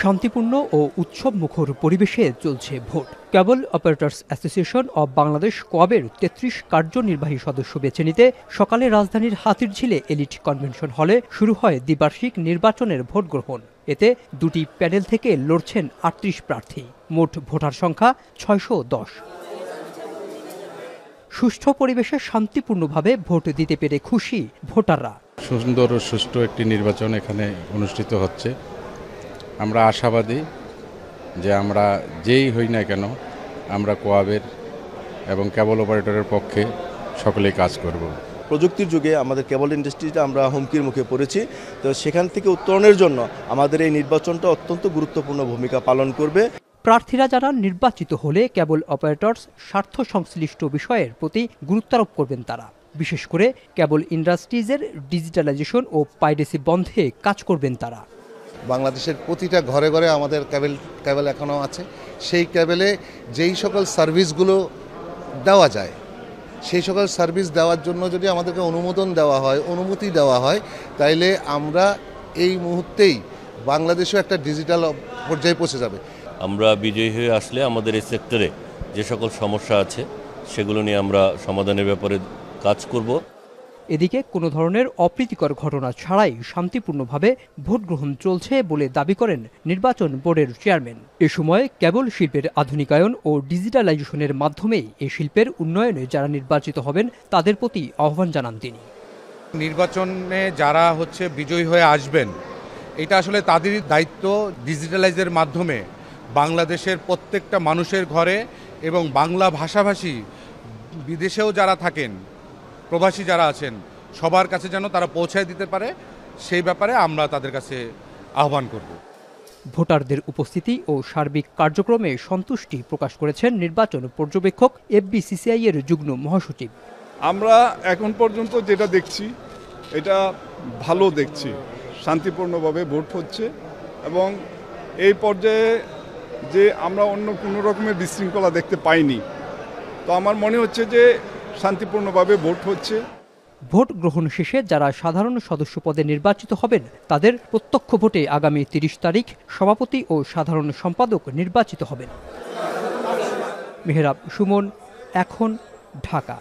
শান্তিপূর্ণ ও উৎসবমুখর পরিবেশে চলছে ভোট। Cable operators association of Bangladesh কোয়াবের ৩৩ কার্যনির্বাহী সদস্য বেছে নিতে সকালে রাজধানীর হাতিরঝিলে এলিট কনভেনশন হলে শুরু হয় দ্বিবার্ষিক নির্বাচনের ভোট গ্রহণ। এতে দুটি প্যানেল থেকে লড়ছেন ৩৮ প্রার্থী। মোট ভোটার সংখ্যা ৬১০। সুষ্ঠু পরিবেশে শান্তিপূর্ণভাবে ভোট দিতে পেরে খুশি ভোটাররা। সুন্দর ও সুষ্ঠু একটি নির্বাচন এখানে অনুষ্ঠিত হচ্ছে। আমরা আশাবাদী যে আমরা যেই হই না কেন আমরা কোয়াবের এবং কেবল অপারেটরের পক্ষে সকলেই কাজ করব। প্রযুক্তির যুগে আমাদের কেবল ইন্ডাস্ট্রিটা আমরা হুমকির মুখে পড়েছি, তো সেখান থেকে উত্তরণের জন্য আমাদের এই নির্বাচনটা অত্যন্ত গুরুত্বপূর্ণ ভূমিকা পালন করবে। প্রার্থীরা জানান, নির্বাচিত হলে কেবল অপারেটর্স স্বার্থ সংশ্লিষ্ট বিষয়ের প্রতি গুরুত্বারোপ করবেন তারা। বিশেষ করে কেবল ইন্ডাস্ট্রিজের ডিজিটালাইজেশন ও পাইরেসি বন্ধে কাজ করবেন তারা। বাংলাদেশের প্রতিটা ঘরে ঘরে আমাদের কেবল এখনও আছে। সেই কেবলে যেই সকল সার্ভিসগুলো দেওয়া যায়, সেই সকল সার্ভিস দেওয়ার জন্য যদি আমাদেরকে অনুমতি দেওয়া হয়, তাইলে আমরা এই মুহূর্তেই বাংলাদেশেও একটা ডিজিটাল পর্যায়ে পৌঁছে যাবে। আমরা বিজয়ী হয়ে আসলে আমাদের এই সেক্টরে যে সকল সমস্যা আছে সেগুলো নিয়ে আমরা সমাধানের ব্যাপারে কাজ করব। এদিকে কোনো ধরনের অপ্রীতিকর ঘটনা ছাড়াই শান্তিপূর্ণভাবে ভোট গ্রহণ চলছে বলে দাবি করেন নির্বাচন বোর্ডের চেয়ারম্যান। এ সময় কেবল শিল্পের আধুনিকায়ন ও ডিজিটালাইজেশনের মাধ্যমেই এই শিল্পের উন্নয়নে যারা নির্বাচিত হবেন তাদের প্রতি আহ্বান জানান তিনি। নির্বাচনে যারা বিজয়ী হয়ে আসবেন, এটা আসলে তাদেরই দায়িত্ব ডিজিটালাইজের মাধ্যমে বাংলাদেশের প্রত্যেকটা মানুষের ঘরে এবং বাংলা ভাষাভাষী বিদেশেও যারা থাকেন, প্রবাসী যারা আছেন, সবার কাছে যেন তারা পৌঁছায় দিতে পারে, সেই ব্যাপারে আমরা তাদের কাছে আহ্বান করব। ভোটারদের উপস্থিতি ও সার্বিক কার্যক্রমে সন্তুষ্টি প্রকাশ করেছেন নির্বাচন পর্যবেক্ষক এফবিসিসিআই এর যুগ্ম মহাসচিব। আমরা এখন পর্যন্ত যেটা দেখছি এটা ভালো দেখছি, শান্তিপূর্ণভাবে ভোট হচ্ছে এবং এই পর্যায়ে যে আমরা অন্য কোনো রকমের বিশৃঙ্খলা দেখতে পাইনি। তো আমার মনে হচ্ছে যে শান্তিপূর্ণভাবে ভোট হচ্ছে। ভোট গ্রহণ শেষে যারা সাধারণ সদস্য পদে নির্বাচিত হবেন তাদের প্রত্যক্ষ ভোটে আগামী ৩০ তারিখ সভাপতি ও সাধারণ সম্পাদক নির্বাচিত হবেন। মেহরাব সুমন, এখন, ঢাকা।